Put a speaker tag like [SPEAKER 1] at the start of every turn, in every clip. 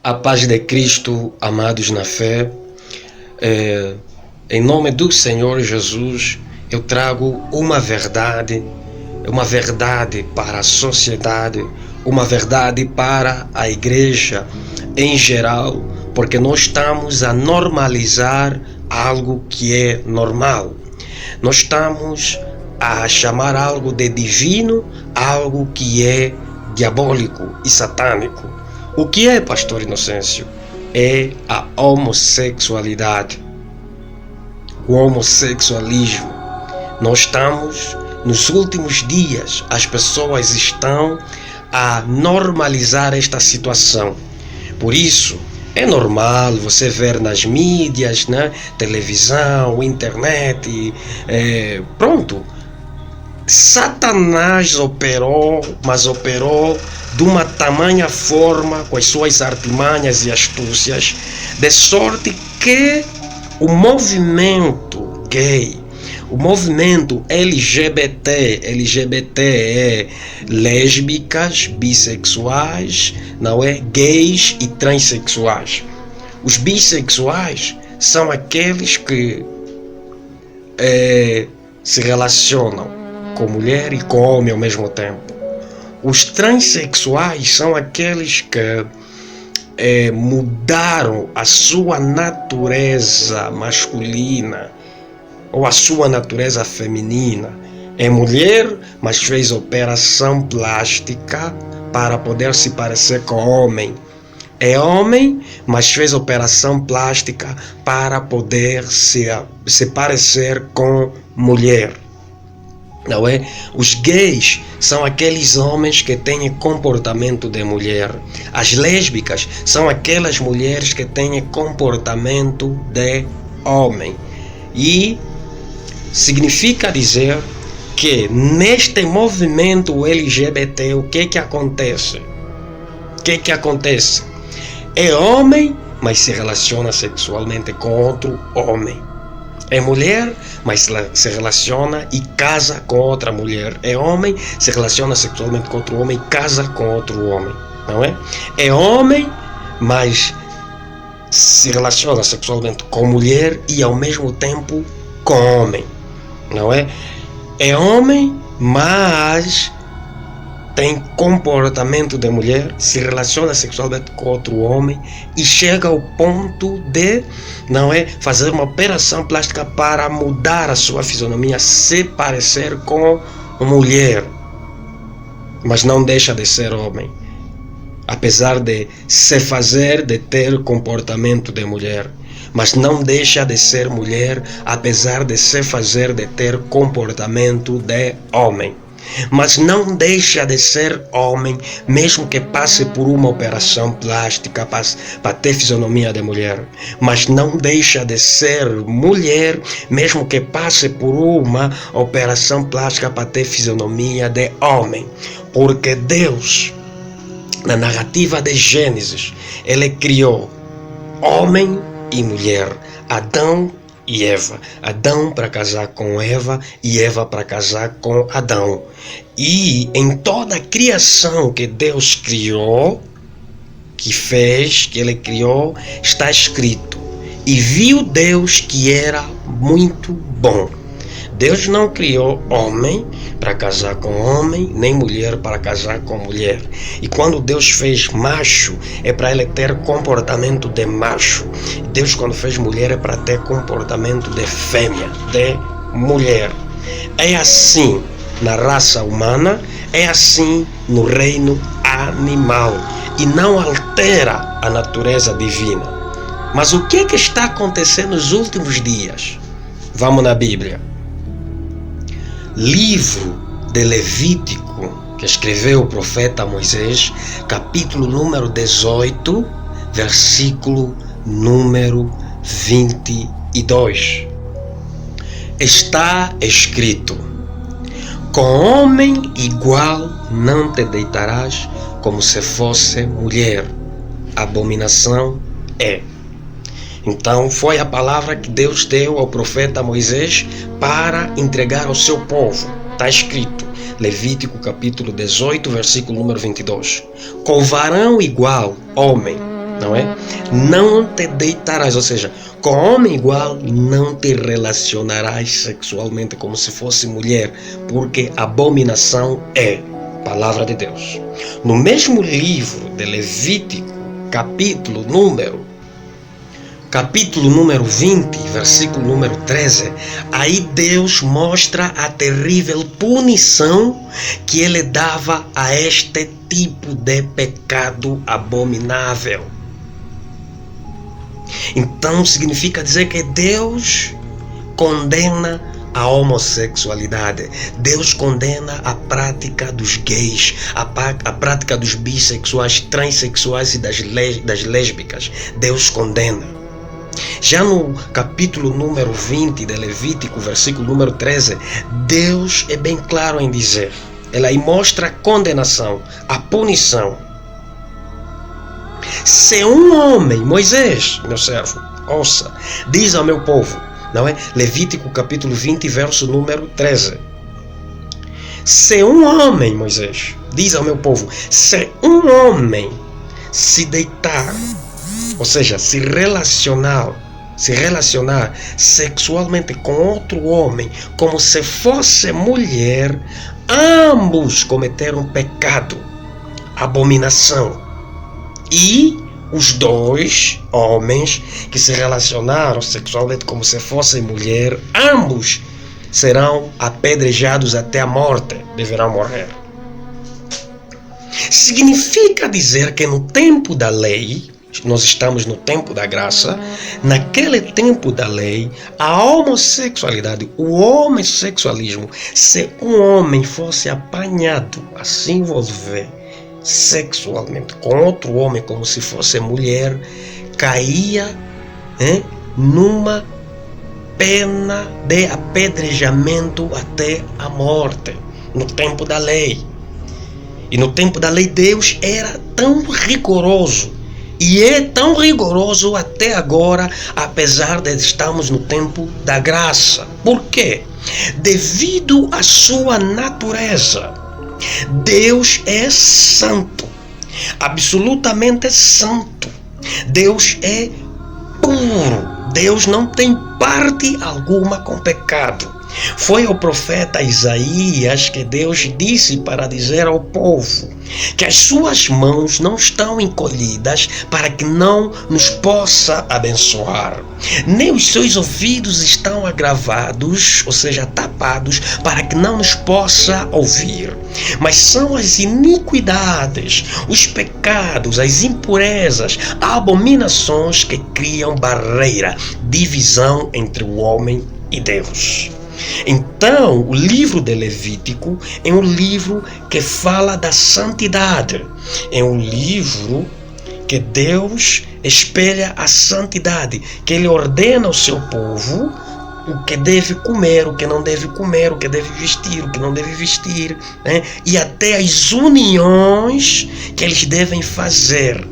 [SPEAKER 1] A paz de Cristo, amados na fé, em nome do Senhor Jesus, eu trago uma verdade para a sociedade, uma verdade para a igreja em geral, porque nós estamos a normalizar algo que é normal. Nós estamos a chamar algo de divino, algo que é diabólico e satânico. O que é, pastor Inocêncio? É a homossexualidade, o homossexualismo. Nós estamos, nos últimos dias, as pessoas estão a normalizar esta situação. Por isso, é normal você ver nas mídias, né, televisão, internet, pronto. Satanás operou, mas operou de uma tamanha forma, com as suas artimanhas e astúcias, de sorte que o movimento gay, o movimento LGBT é lésbicas, bissexuais, não é? Gays e transexuais. Os bissexuais são aqueles que se relacionam com mulher e com homem ao mesmo tempo. Os transexuais são aqueles que mudaram a sua natureza masculina ou a sua natureza feminina. É mulher, mas fez operação plástica para poder se parecer com homem. É homem, mas fez operação plástica para poder se parecer com mulher. Não é? Os gays são aqueles homens que têm comportamento de mulher. As lésbicas são aquelas mulheres que têm comportamento de homem. E significa dizer que neste movimento LGBT, o que acontece? É homem, mas se relaciona sexualmente com outro homem. É mulher, mas se relaciona e casa com outra mulher. É homem, se relaciona sexualmente com outro homem e casa com outro homem. Não é? É homem, mas se relaciona sexualmente com mulher e ao mesmo tempo com homem. Não é? É homem, mas tem comportamento de mulher, se relaciona sexualmente com outro homem e chega ao ponto de, não é, fazer uma operação plástica para mudar a sua fisionomia, se parecer com mulher, mas não deixa de ser homem, apesar de se fazer de ter comportamento de mulher, mas não deixa de ser mulher, apesar de se fazer de ter comportamento de homem. Mas não deixa de ser homem, mesmo que passe por uma operação plástica para ter fisionomia de mulher. Mas não deixa de ser mulher, mesmo que passe por uma operação plástica para ter fisionomia de homem. Porque Deus, na narrativa de Gênesis, Ele criou homem e mulher, Adão e Eva. Adão para casar com Eva e Eva para casar com Adão. E em toda a criação que Deus criou, que Ele criou, está escrito: e viu Deus que era muito bom. Deus não criou homem para casar com homem, nem mulher para casar com mulher. E quando Deus fez macho, é para ele ter comportamento de macho. Deus, quando fez mulher, é para ter comportamento de fêmea, de mulher. É assim na raça humana, é assim no reino animal. E não altera a natureza divina. Mas o que está acontecendo nos últimos dias? Vamos na Bíblia. Livro de Levítico, que escreveu o profeta Moisés, capítulo número 18, versículo número 22. Está escrito: com homem igual não te deitarás, como se fosse mulher. Abominação é. Então foi a palavra que Deus deu ao profeta Moisés para entregar ao seu povo. Está escrito, Levítico capítulo 18, versículo número 22. Com varão igual, homem, não é? Não te deitarás, ou seja, com homem igual não te relacionarás sexualmente como se fosse mulher, porque abominação é palavra de Deus. No mesmo livro de Levítico, capítulo número 20, versículo número 13, aí Deus mostra a terrível punição que ele dava a este tipo de pecado abominável. Então significa dizer que Deus condena a homossexualidade. Deus condena a prática dos gays, a prática dos bissexuais, transexuais e das lésbicas. Deus condena. Já no capítulo número 20 de Levítico, versículo número 13, Deus é bem claro em dizer, ele aí mostra a condenação, a punição. Se um homem, Moisés, meu servo, ouça, diz ao meu povo, não é? Levítico capítulo 20, verso número 13. Se um homem, Moisés, diz ao meu povo, se um homem se deitar, ou seja, se relacionar sexualmente com outro homem, como se fosse mulher, ambos cometeram pecado, abominação. E os dois homens que se relacionaram sexualmente como se fossem mulher, ambos serão apedrejados até a morte, deverão morrer. Significa dizer que no tempo da lei, nós estamos no tempo da graça, naquele tempo da lei, a homossexualidade, o homossexualismo, se um homem fosse apanhado a se envolver sexualmente com outro homem como se fosse mulher, caía numa pena de apedrejamento até a morte, no tempo da lei. E no tempo da lei Deus era tão rigoroso, e é tão rigoroso até agora, apesar de estarmos no tempo da graça. Por quê? Devido à sua natureza, Deus é santo, absolutamente santo. Deus é puro. Deus não tem parte alguma com pecado. Foi o profeta Isaías que Deus disse para dizer ao povo que as suas mãos não estão encolhidas para que não nos possa abençoar, nem os seus ouvidos estão agravados, ou seja, tapados, para que não nos possa ouvir. Mas são as iniquidades, os pecados, as impurezas, abominações que criam barreira, divisão entre o homem e Deus. Então, o livro de Levítico é um livro que fala da santidade. É um livro que Deus espelha a santidade, que Ele ordena ao seu povo o que deve comer, o que não deve comer, o que deve vestir, o que não deve vestir, né? E até as uniões que eles devem fazer.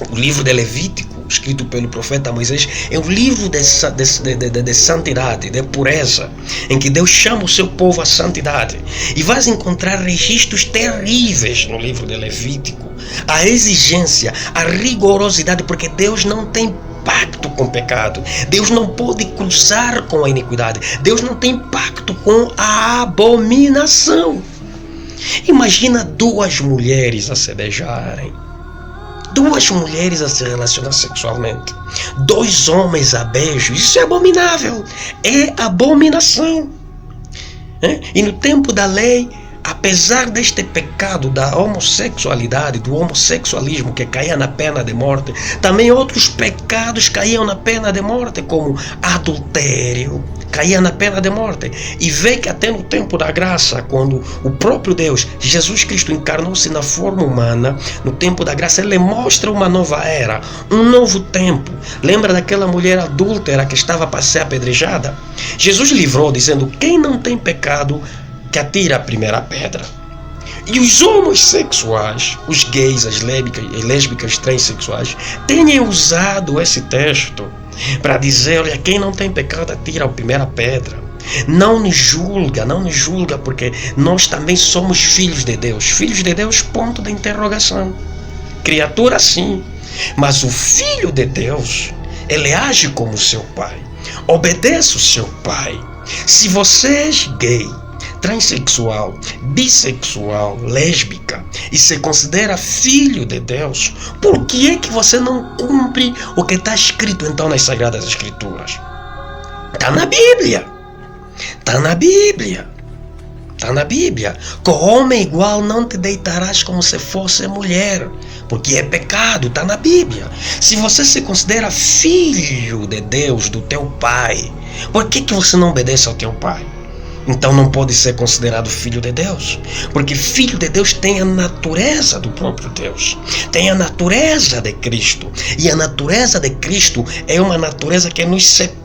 [SPEAKER 1] O livro de Levítico, escrito pelo profeta Moisés, é um livro de santidade, de pureza, em que Deus chama o seu povo à santidade. E vais encontrar registros terríveis no livro de Levítico. A exigência, a rigorosidade, porque Deus não tem pacto com o pecado. Deus não pode cruzar com a iniquidade. Deus não tem pacto com a abominação. Imagina duas mulheres a se beijarem. Duas mulheres a se relacionar sexualmente, dois homens a beijo, isso é abominável, é abominação. E no tempo da lei, apesar deste pecado da homossexualidade, do homossexualismo que caía na pena de morte, também outros pecados caíam na pena de morte, como adultério, caía na pena de morte. E vê que até no tempo da graça, quando o próprio Deus, Jesus Cristo, encarnou-se na forma humana, no tempo da graça, Ele mostra uma nova era, um novo tempo. Lembra daquela mulher adúltera que estava para ser apedrejada? Jesus livrou, dizendo: quem não tem pecado, que atira a primeira pedra. E os homossexuais, os gays, as lésbicas, transexuais, têm usado esse texto para dizer: olha, quem não tem pecado atira a primeira pedra. Não nos julga, porque nós também somos filhos de Deus. Filhos de Deus, ponto de interrogação. criatura sim, mas o Filho de Deus, ele age como seu pai, obedece o seu pai. Se você é gay, transexual, bissexual, lésbica e se considera filho de Deus, por que é que você não cumpre o que está escrito então nas Sagradas Escrituras? Está na Bíblia. Está na Bíblia. Está na Bíblia. Com homem igual não te deitarás como se fosse mulher, porque é pecado. Está na Bíblia. Se você se considera filho de Deus, do teu pai, por que você não obedece ao teu pai? Então não pode ser considerado filho de Deus, porque filho de Deus tem a natureza do próprio Deus, tem a natureza de Cristo, e a natureza de Cristo é uma natureza que nos separa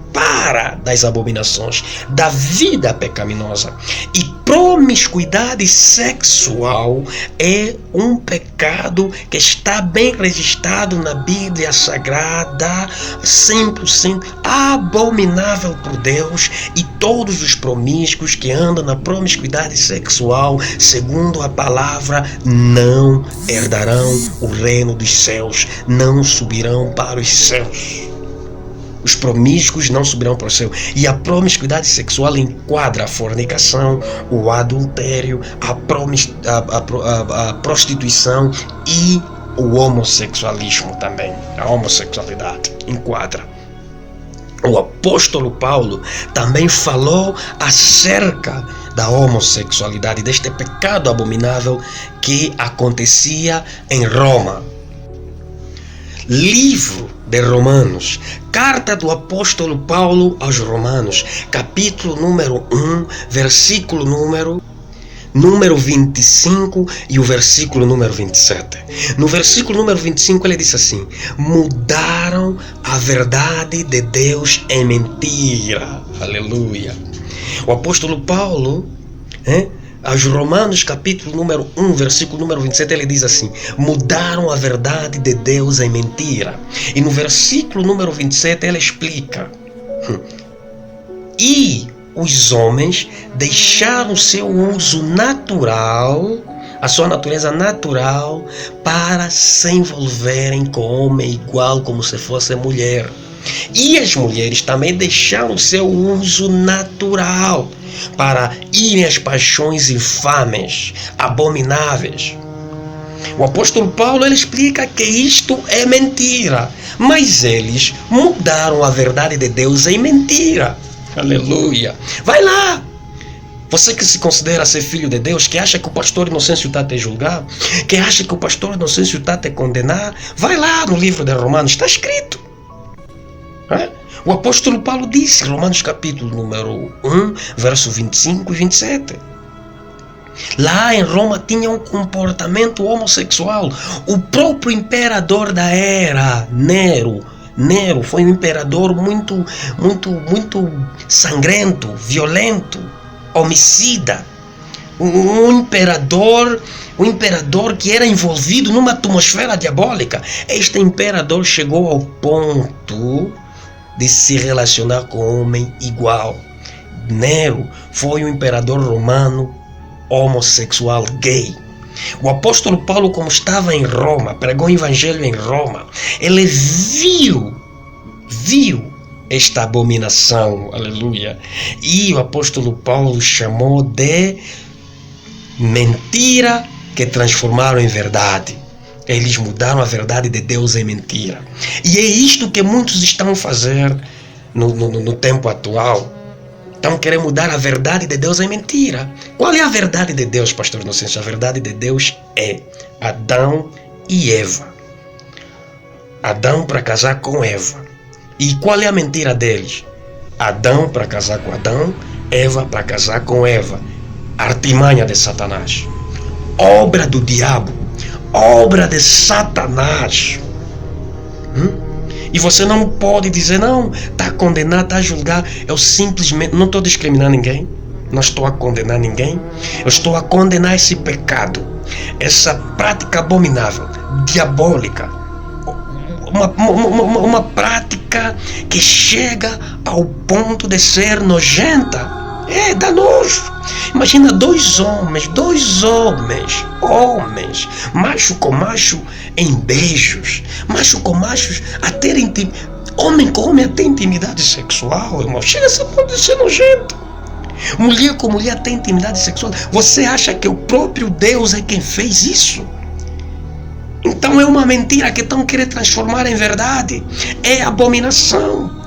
[SPEAKER 1] das abominações, da vida pecaminosa. E promiscuidade sexual é um pecado que está bem registrado na Bíblia Sagrada, 100% abominável por Deus, e todos os promíscuos que andam na promiscuidade sexual, segundo a palavra, não herdarão o reino dos céus, não subirão para os céus. Os promíscuos não subirão para o céu. E a promiscuidade sexual enquadra a fornicação, o adultério, a prostituição e o homossexualismo também. A homossexualidade enquadra. O apóstolo Paulo também falou acerca da homossexualidade, deste pecado abominável que acontecia em Roma. Livro de Romanos, carta do apóstolo Paulo aos Romanos, capítulo número 1, versículo número 25 e o versículo número 27. No versículo número 25 ele diz assim: mudaram a verdade de Deus em mentira. Aleluia. O apóstolo Paulo, aos Romanos, capítulo número 1, versículo número 27, ele diz assim: mudaram a verdade de Deus em mentira. E no versículo número 27 ele explica: e os homens deixaram o seu uso natural, a sua natureza natural, para se envolverem com homem igual como se fosse mulher. E as mulheres também deixaram o seu uso natural para irem às paixões infames, abomináveis. O apóstolo Paulo ele explica que isto é mentira, mas eles mudaram a verdade de Deus em mentira. Aleluia. Vai lá. Você que se considera ser filho de Deus, que acha que o pastor Inocêncio está a te julgar, que acha que o pastor Inocêncio está a te condenar, vai lá no livro de Romanos, está escrito. O apóstolo Paulo disse, Romanos capítulo número 1, verso 25 e 27. Lá em Roma tinha um comportamento homossexual. O próprio imperador da era, Nero foi um imperador muito sangrento, violento, homicida. Um imperador que era envolvido numa atmosfera diabólica. Este imperador chegou ao ponto de se relacionar com homem igual. Nero foi um imperador romano homossexual gay. O apóstolo Paulo, como estava em Roma, pregou o evangelho em Roma, ele viu esta abominação, aleluia, e o apóstolo Paulo chamou de mentira que transformaram em verdade. Eles mudaram a verdade de Deus em mentira. E é isto que muitos estão a fazer no tempo atual. Estão querendo mudar a verdade de Deus em mentira. Qual é a verdade de Deus, pastor Inocêncio? A verdade de Deus é Adão e Eva. Adão para casar com Eva. E qual é a mentira deles? Adão para casar com Adão, Eva para casar com Eva. Artimanha de Satanás. Obra do diabo. Obra de Satanás. E você não pode dizer, não, está a condenar, está a julgar. Eu simplesmente não estou a discriminar ninguém. Não estou a condenar ninguém. Eu estou a condenar esse pecado, essa prática abominável, diabólica. Uma prática que chega ao ponto de ser nojenta. Dá nojo. Imagina dois homens, macho com macho em beijos, macho com machos a terem, homem com homem a ter intimidade sexual, irmão. Chega a esse ponto de ser nojento. Mulher com mulher tem intimidade sexual. Você acha que o próprio Deus é quem fez isso? Então é uma mentira que estão querendo transformar em verdade. É abominação.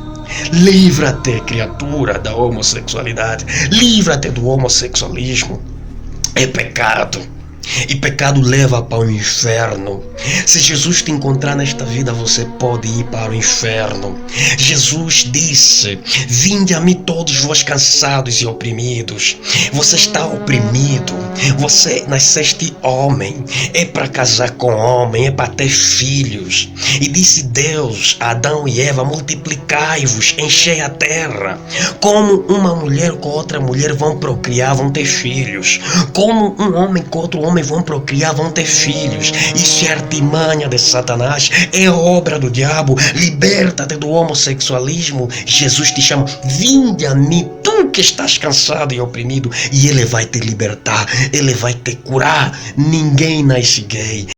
[SPEAKER 1] Livra-te, criatura, da homossexualidade. Livra-te do homossexualismo. É pecado. E pecado leva para o inferno. Se Jesus te encontrar nesta vida, você pode ir para o inferno. Jesus disse: vinde a mim todos vós cansados e oprimidos. Você está oprimido. Você nasceste homem. É para casar com homem. É para ter filhos. E disse Deus a Adão e Eva: multiplicai-vos, enchei a terra. Como uma mulher com outra mulher vão procriar, vão ter filhos. Como um homem com outro homem vão procriar, vão ter filhos. Isso é artimanha de Satanás, é obra do diabo. Liberta-te do homossexualismo. Jesus te chama: vinde a mim, tu que estás cansado e oprimido, e Ele vai te libertar, Ele vai te curar. Ninguém nasce gay.